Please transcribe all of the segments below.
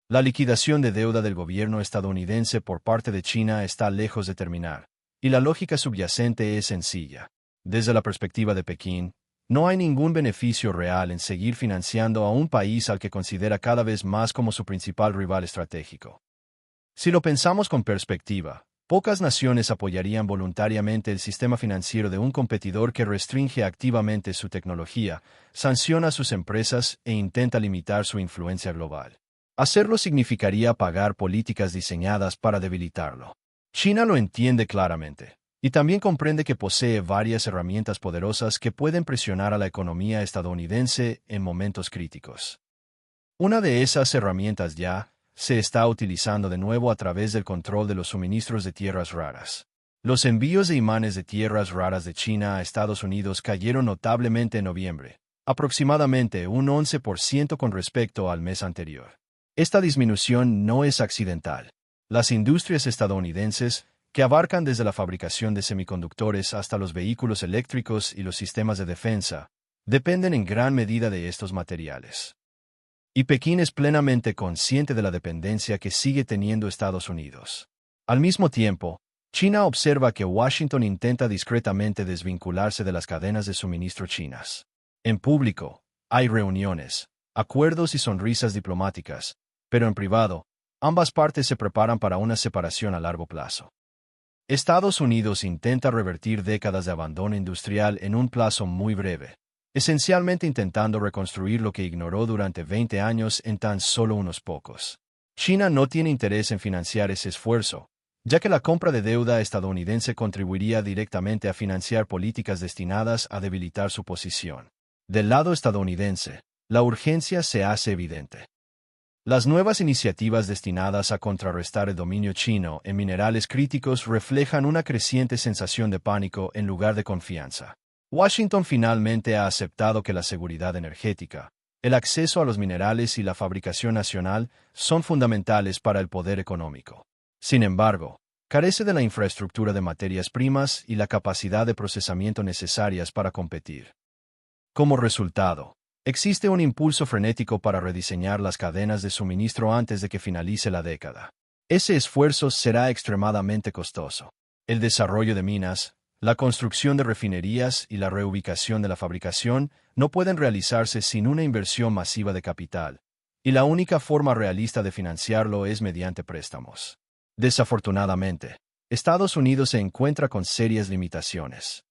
La liquidación de deuda del gobierno estadounidense por parte de China está lejos de terminar, y la lógica subyacente es sencilla. Desde la perspectiva de Pekín, no hay ningún beneficio real en seguir financiando a un país al que considera cada vez más como su principal rival estratégico. Si lo pensamos con perspectiva, pocas naciones apoyarían voluntariamente el sistema financiero de un competidor que restringe activamente su tecnología, sanciona a sus empresas e intenta limitar su influencia global. Hacerlo significaría pagar políticas diseñadas para debilitarlo. China lo entiende claramente, y también comprende que posee varias herramientas poderosas que pueden presionar a la economía estadounidense en momentos críticos. Una de esas herramientas ya se está utilizando de nuevo a través del control de los suministros de tierras raras. Los envíos de imanes de tierras raras de China a Estados Unidos cayeron notablemente en noviembre, aproximadamente un 11% con respecto al mes anterior. Esta disminución no es accidental. Las industrias estadounidenses, que abarcan desde la fabricación de semiconductores hasta los vehículos eléctricos y los sistemas de defensa, dependen en gran medida de estos materiales. Y Pekín es plenamente consciente de la dependencia que sigue teniendo Estados Unidos. Al mismo tiempo, China observa que Washington intenta discretamente desvincularse de las cadenas de suministro chinas. En público, hay reuniones, acuerdos y sonrisas diplomáticas, pero en privado, ambas partes se preparan para una separación a largo plazo. Estados Unidos intenta revertir décadas de abandono industrial en un plazo muy breve, esencialmente intentando reconstruir lo que ignoró durante 20 años en tan solo unos pocos. China no tiene interés en financiar ese esfuerzo, ya que la compra de deuda estadounidense contribuiría directamente a financiar políticas destinadas a debilitar su posición. Del lado estadounidense, la urgencia se hace evidente. Las nuevas iniciativas destinadas a contrarrestar el dominio chino en minerales críticos reflejan una creciente sensación de pánico en lugar de confianza. Washington finalmente ha aceptado que la seguridad energética, el acceso a los minerales y la fabricación nacional son fundamentales para el poder económico. Sin embargo, carece de la infraestructura de materias primas y la capacidad de procesamiento necesarias para competir. Como resultado, existe un impulso frenético para rediseñar las cadenas de suministro antes de que finalice la década. Ese esfuerzo será extremadamente costoso. El desarrollo de minas, la construcción de refinerías y la reubicación de la fabricación no pueden realizarse sin una inversión masiva de capital, y la única forma realista de financiarlo es mediante préstamos. Desafortunadamente, Estados Unidos se encuentra con serias limitaciones.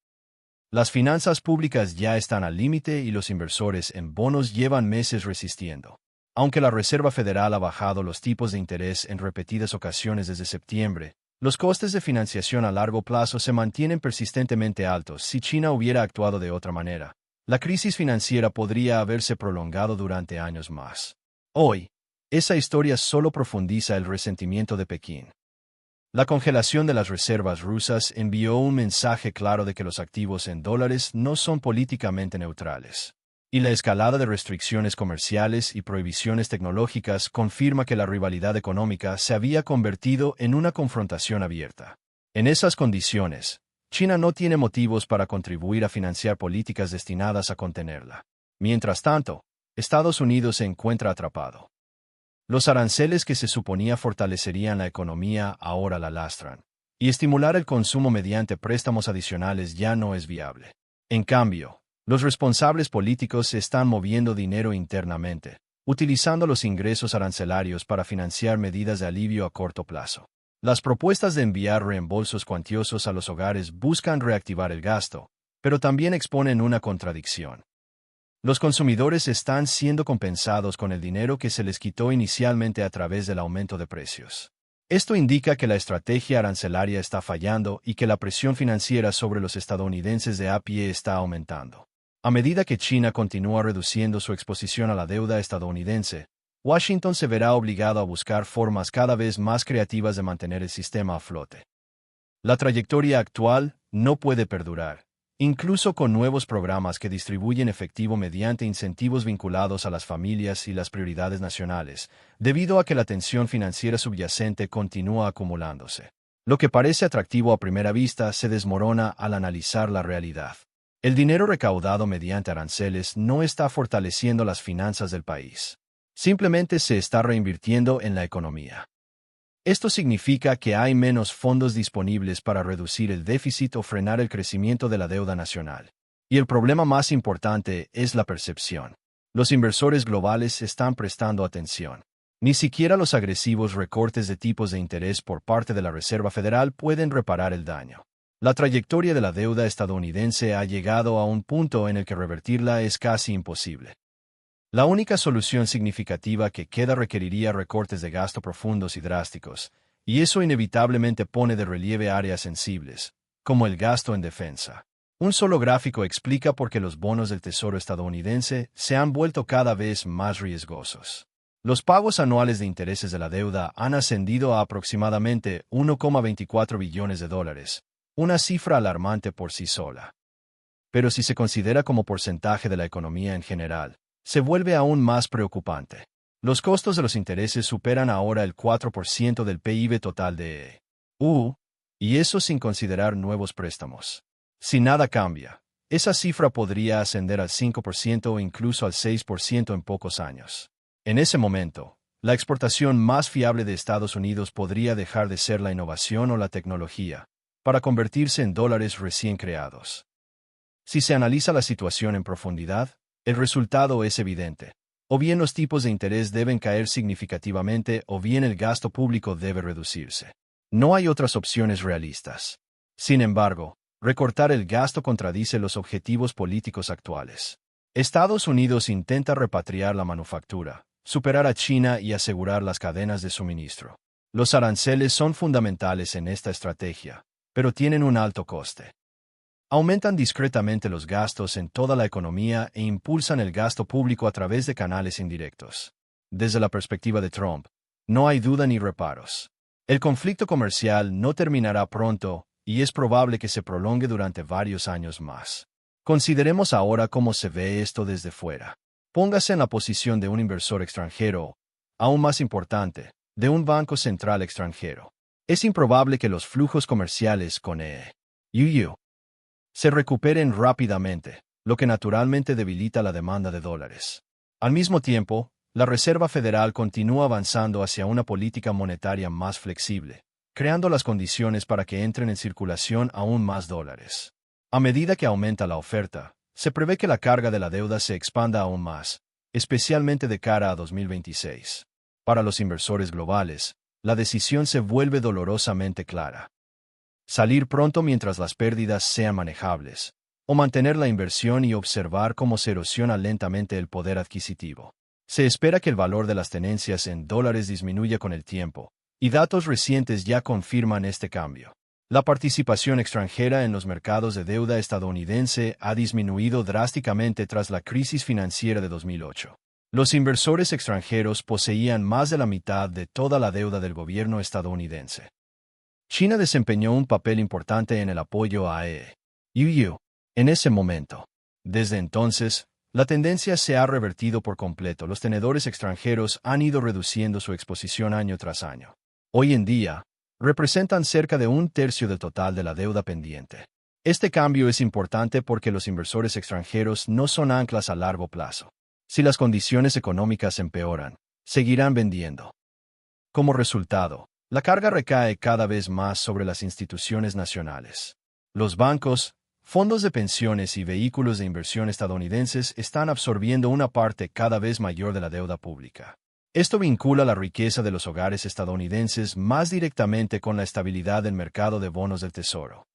Las finanzas públicas ya están al límite y los inversores en bonos llevan meses resistiendo. Aunque la Reserva Federal ha bajado los tipos de interés en repetidas ocasiones desde septiembre, los costes de financiación a largo plazo se mantienen persistentemente altos. Si China hubiera actuado de otra manera, la crisis financiera podría haberse prolongado durante años más. Hoy, esa historia solo profundiza el resentimiento de Pekín. La congelación de las reservas rusas envió un mensaje claro de que los activos en dólares no son políticamente neutrales. Y la escalada de restricciones comerciales y prohibiciones tecnológicas confirma que la rivalidad económica se había convertido en una confrontación abierta. En esas condiciones, China no tiene motivos para contribuir a financiar políticas destinadas a contenerla. Mientras tanto, Estados Unidos se encuentra atrapado. Los aranceles que se suponía fortalecerían la economía ahora la lastran, y estimular el consumo mediante préstamos adicionales ya no es viable. En cambio, los responsables políticos se están moviendo dinero internamente, utilizando los ingresos arancelarios para financiar medidas de alivio a corto plazo. Las propuestas de enviar reembolsos cuantiosos a los hogares buscan reactivar el gasto, pero también exponen una contradicción. Los consumidores están siendo compensados con el dinero que se les quitó inicialmente a través del aumento de precios. Esto indica que la estrategia arancelaria está fallando y que la presión financiera sobre los estadounidenses de a pie está aumentando. A medida que China continúa reduciendo su exposición a la deuda estadounidense, Washington se verá obligado a buscar formas cada vez más creativas de mantener el sistema a flote. La trayectoria actual no puede perdurar, incluso con nuevos programas que distribuyen efectivo mediante incentivos vinculados a las familias y las prioridades nacionales, debido a que la tensión financiera subyacente continúa acumulándose. Lo que parece atractivo a primera vista se desmorona al analizar la realidad. El dinero recaudado mediante aranceles no está fortaleciendo las finanzas del país. Simplemente se está reinvirtiendo en la economía. Esto significa que hay menos fondos disponibles para reducir el déficit o frenar el crecimiento de la deuda nacional. Y el problema más importante es la percepción. Los inversores globales están prestando atención. Ni siquiera los agresivos recortes de tipos de interés por parte de la Reserva Federal pueden reparar el daño. La trayectoria de la deuda estadounidense ha llegado a un punto en el que revertirla es casi imposible. La única solución significativa que queda requeriría recortes de gasto profundos y drásticos, y eso inevitablemente pone de relieve áreas sensibles, como el gasto en defensa. Un solo gráfico explica por qué los bonos del Tesoro estadounidense se han vuelto cada vez más riesgosos. Los pagos anuales de intereses de la deuda han ascendido a aproximadamente 1,24 billones de dólares, una cifra alarmante por sí sola. Pero si se considera como porcentaje de la economía en general, se vuelve aún más preocupante. Los costos de los intereses superan ahora el 4% del PIB total de EU, y eso sin considerar nuevos préstamos. Si nada cambia, esa cifra podría ascender al 5% o incluso al 6% en pocos años. En ese momento, la exportación más fiable de Estados Unidos podría dejar de ser la innovación o la tecnología, para convertirse en dólares recién creados. Si se analiza la situación en profundidad, el resultado es evidente. O bien los tipos de interés deben caer significativamente o bien el gasto público debe reducirse. No hay otras opciones realistas. Sin embargo, recortar el gasto contradice los objetivos políticos actuales. Estados Unidos intenta repatriar la manufactura, superar a China y asegurar las cadenas de suministro. Los aranceles son fundamentales en esta estrategia, pero tienen un alto coste. Aumentan discretamente los gastos en toda la economía e impulsan el gasto público a través de canales indirectos. Desde la perspectiva de Trump, no hay duda ni reparos. El conflicto comercial no terminará pronto y es probable que se prolongue durante varios años más. Consideremos ahora cómo se ve esto desde fuera. Póngase en la posición de un inversor extranjero, aún más importante, de un banco central extranjero. Es improbable que los flujos comerciales con EU se recuperen rápidamente, lo que naturalmente debilita la demanda de dólares. Al mismo tiempo, la Reserva Federal continúa avanzando hacia una política monetaria más flexible, creando las condiciones para que entren en circulación aún más dólares. A medida que aumenta la oferta, se prevé que la carga de la deuda se expanda aún más, especialmente de cara a 2026. Para los inversores globales, la decisión se vuelve dolorosamente clara. Salir pronto mientras las pérdidas sean manejables, o mantener la inversión y observar cómo se erosiona lentamente el poder adquisitivo. Se espera que el valor de las tenencias en dólares disminuya con el tiempo, y datos recientes ya confirman este cambio. La participación extranjera en los mercados de deuda estadounidense ha disminuido drásticamente tras la crisis financiera de 2008. Los inversores extranjeros poseían más de la mitad de toda la deuda del gobierno estadounidense. China desempeñó un papel importante en el apoyo a EU en ese momento. Desde entonces, la tendencia se ha revertido por completo. Los tenedores extranjeros han ido reduciendo su exposición año tras año. Hoy en día, representan cerca de un tercio del total de la deuda pendiente. Este cambio es importante porque los inversores extranjeros no son anclas a largo plazo. Si las condiciones económicas empeoran, seguirán vendiendo. Como resultado, la carga recae cada vez más sobre las instituciones nacionales. Los bancos, fondos de pensiones y vehículos de inversión estadounidenses están absorbiendo una parte cada vez mayor de la deuda pública. Esto vincula la riqueza de los hogares estadounidenses más directamente con la estabilidad del mercado de bonos del Tesoro.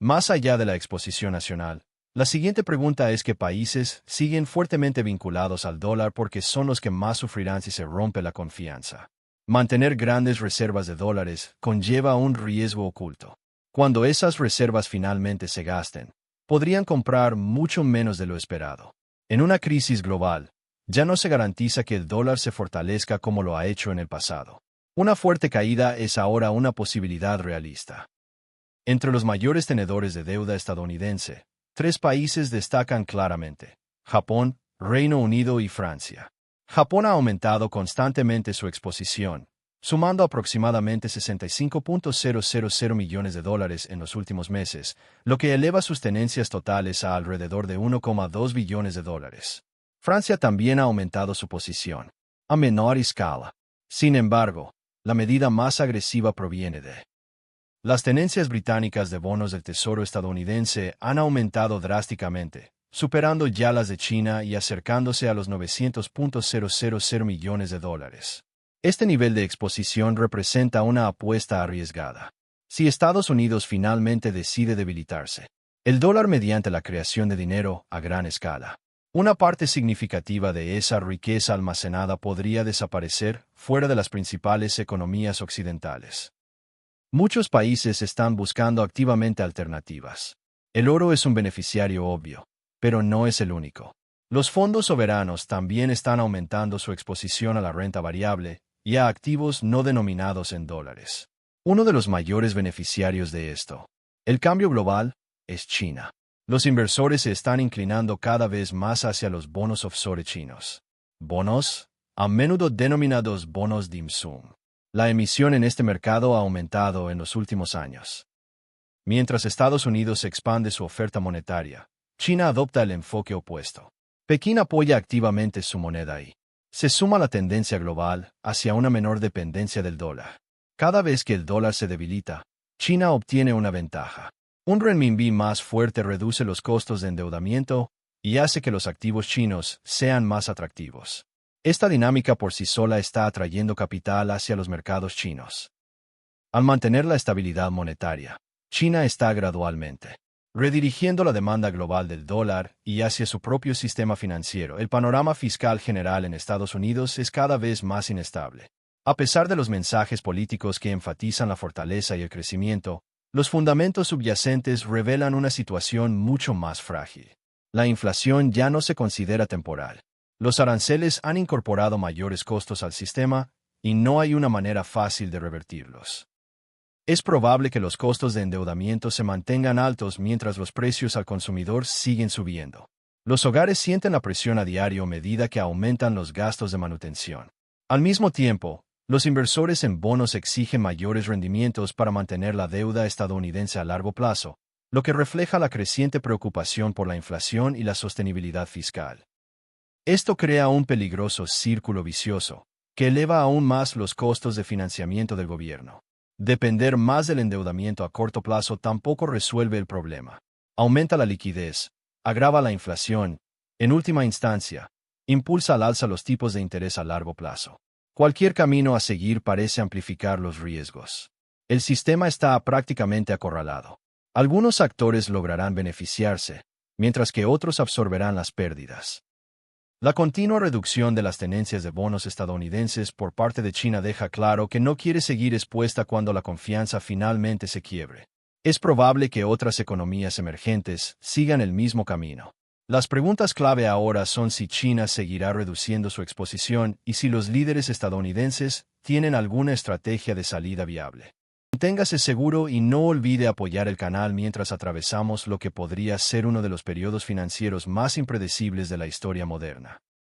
Más allá de la exposición nacional, la siguiente pregunta es qué países siguen fuertemente vinculados al dólar porque son los que más sufrirán si se rompe la confianza. Mantener grandes reservas de dólares conlleva un riesgo oculto. Cuando esas reservas finalmente se gasten, podrían comprar mucho menos de lo esperado. En una crisis global, ya no se garantiza que el dólar se fortalezca como lo ha hecho en el pasado. Una fuerte caída es ahora una posibilidad realista. Entre los mayores tenedores de deuda estadounidense, 3 países destacan claramente: Japón, Reino Unido y Francia. Japón ha aumentado constantemente su exposición, sumando aproximadamente $65.000 millones en los últimos meses, lo que eleva sus tenencias totales a alrededor de $1,2 billones. Francia también ha aumentado su posición. a menor escala. Sin embargo, la medida más agresiva proviene de las tenencias británicas de bonos del Tesoro estadounidense han aumentado drásticamente, superando ya las de China y acercándose a los 900.000 millones de dólares. Este nivel de exposición representa una apuesta arriesgada. Si Estados Unidos finalmente decide debilitarse, el dólar mediante la creación de dinero a gran escala, una parte significativa de esa riqueza almacenada podría desaparecer fuera de las principales economías occidentales. Muchos países están buscando activamente alternativas. El oro es un beneficiario obvio, pero no es el único. Los fondos soberanos también están aumentando su exposición a la renta variable y a activos no denominados en dólares. Uno de los mayores beneficiarios de esto, el cambio global, es China. Los inversores se están inclinando cada vez más hacia los bonos offshore chinos. Bonos, a menudo denominados bonos dim sum. La emisión en este mercado ha aumentado en los últimos años. Mientras Estados Unidos expande su oferta monetaria, China adopta el enfoque opuesto. Pekín apoya activamente su moneda y se suma la tendencia global hacia una menor dependencia del dólar. Cada vez que el dólar se debilita, China obtiene una ventaja. Un renminbi más fuerte reduce los costos de endeudamiento y hace que los activos chinos sean más atractivos. Esta dinámica por sí sola está atrayendo capital hacia los mercados chinos. Al mantener la estabilidad monetaria, China está gradualmente redirigiendo la demanda global del dólar y hacia su propio sistema financiero. El panorama fiscal general en Estados Unidos es cada vez más inestable. A pesar de los mensajes políticos que enfatizan la fortaleza y el crecimiento, los fundamentos subyacentes revelan una situación mucho más frágil. La inflación ya no se considera temporal. Los aranceles han incorporado mayores costos al sistema y no hay una manera fácil de revertirlos. Es probable que los costos de endeudamiento se mantengan altos mientras los precios al consumidor siguen subiendo. Los hogares sienten la presión a diario a medida que aumentan los gastos de manutención. Al mismo tiempo, los inversores en bonos exigen mayores rendimientos para mantener la deuda estadounidense a largo plazo, lo que refleja la creciente preocupación por la inflación y la sostenibilidad fiscal. Esto crea un peligroso círculo vicioso, que eleva aún más los costos de financiamiento del gobierno. Depender más del endeudamiento a corto plazo tampoco resuelve el problema. Aumenta la liquidez, agrava la inflación, en última instancia, impulsa al alza los tipos de interés a largo plazo. Cualquier camino a seguir parece amplificar los riesgos. El sistema está prácticamente acorralado. Algunos actores lograrán beneficiarse, mientras que otros absorberán las pérdidas. La continua reducción de las tenencias de bonos estadounidenses por parte de China deja claro que no quiere seguir expuesta cuando la confianza finalmente se quiebre. Es probable que otras economías emergentes sigan el mismo camino. Las preguntas clave ahora son si China seguirá reduciendo su exposición y si los líderes estadounidenses tienen alguna estrategia de salida viable. Manténgase seguro y no olvide apoyar el canal mientras atravesamos lo que podría ser uno de los periodos financieros más impredecibles de la historia moderna.